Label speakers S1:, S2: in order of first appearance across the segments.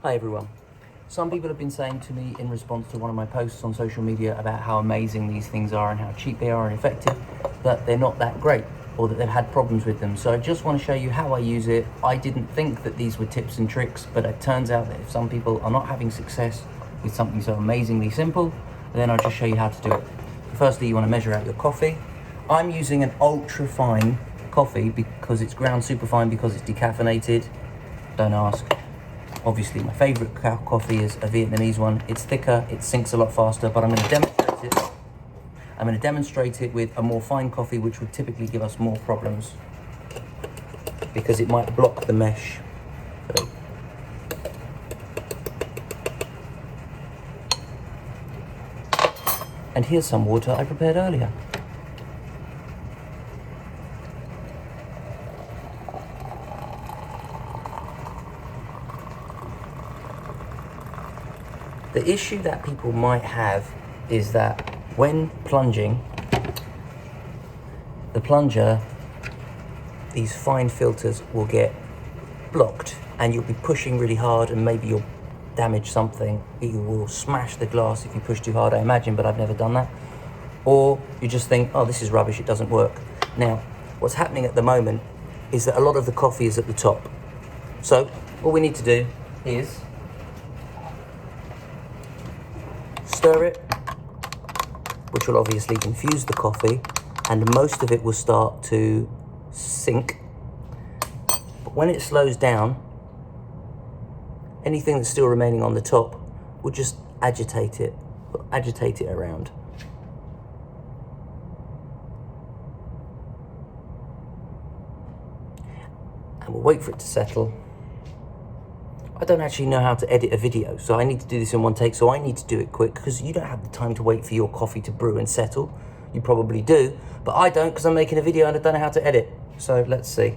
S1: Hi everyone. Some people have been saying to me in response to one of my posts on social media about how amazing these things are and how cheap they are and effective, that they're not that great or that they've had problems with them. So I just want to show you how I use it. I didn't think that these were tips and tricks, but it turns out that if some people are not having success with something so amazingly simple, then I'll just show you how to do it. Firstly, you want to measure out your coffee. I'm using an ultra fine coffee because it's ground super fine because it's decaffeinated. Don't ask. Obviously, my favorite coffee is a Vietnamese one. It's thicker, it sinks a lot faster, but I'm going to demonstrate it. I'm going to demonstrate it with a more fine coffee, which would typically give us more problems because it might block the mesh. So. And here's some water I prepared earlier. The issue that people might have is that when plunging, the plunger, these fine filters will get blocked and you'll be pushing really hard and maybe you'll damage something. You will smash the glass if you push too hard, I imagine, but I've never done that. Or you just think, oh, this is rubbish, it doesn't work. Now, what's happening at the moment is that a lot of the coffee is at the top. So all we need to do is stir it, which will obviously infuse the coffee, and most of it will start to sink. But when it slows down, anything that's still remaining on the top will just agitate it around. And we'll wait for it to settle. I don't actually know how to edit a video, so I need to do this in one take, so I need to do it quick because you don't have the time to wait for your coffee to brew and settle. You probably do, but I don't because I'm making a video and I don't know how to edit. So let's see.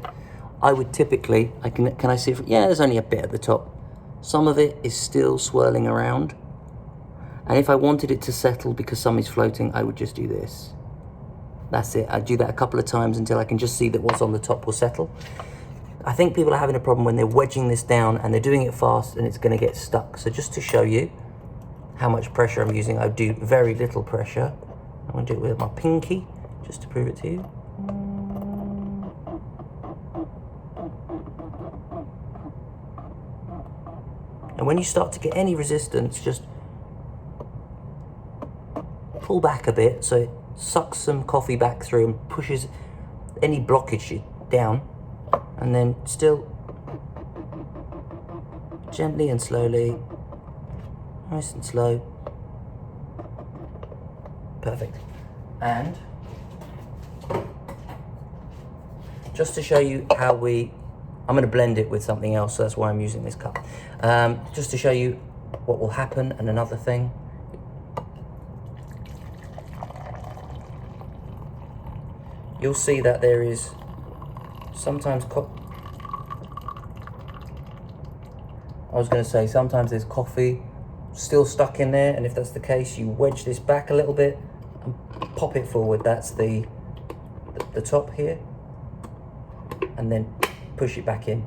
S1: I would typically, can I see it? Yeah, there's only a bit at the top. Some of it is still swirling around. And if I wanted it to settle because some is floating, I would just do this. That's it. I'd do that a couple of times until I can just see that what's on the top will settle. I think people are having a problem when they're wedging this down and they're doing it fast and it's going to get stuck. So just to show you how much pressure I'm using, I do very little pressure. I'm going to do it with my pinky just to prove it to you. And when you start to get any resistance, just pull back a bit so it sucks some coffee back through and pushes any blockage down. And then still gently and slowly, nice and slow. Perfect. And just to show you how I'm going to blend it with something else, so that's why I'm using this cup. Just to show you what will happen, and another thing. You'll see that there is sometimes sometimes there's coffee still stuck in there, and if that's the case, you wedge this back a little bit and pop it forward. That's the top here, and then push it back in.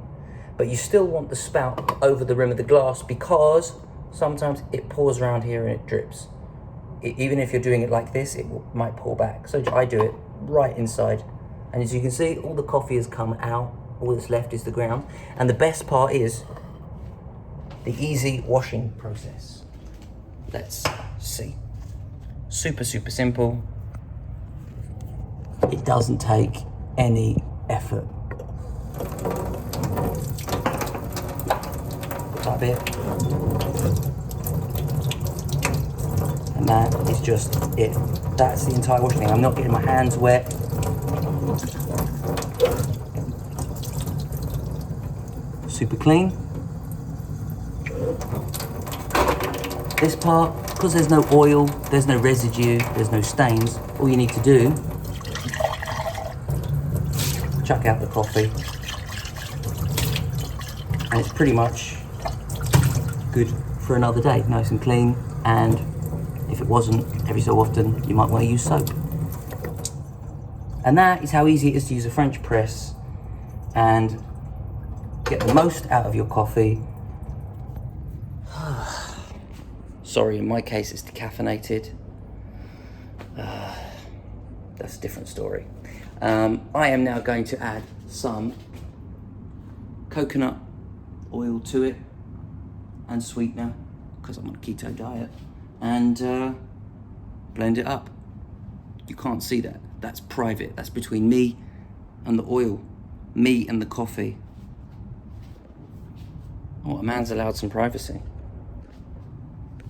S1: But you still want the spout over the rim of the glass because sometimes it pours around here and it drips. Even if you're doing it like this, it might pour back. So I do it right inside. And as you can see, all the coffee has come out. All that's left is the ground. And the best part is the easy washing process. Let's see. Super, super simple. It doesn't take any effort. That bit. And that is just it. That's the entire washing thing. I'm not getting my hands wet. Super clean. This part, because there's no oil, there's no residue, there's no stains, all you need to do, chuck out the coffee, and it's pretty much good for another day, nice and clean. And if it wasn't, every so often you might want to use soap. And that is how easy it is to use a French press and get the most out of your coffee Sorry, in my case it's decaffeinated. That's a different story. I am now going to add some coconut oil to it and sweetener, because I'm on a keto diet, and blend it up. You can't see that. That's private. That's between me and the oil, me and the coffee. Oh, a man's allowed some privacy.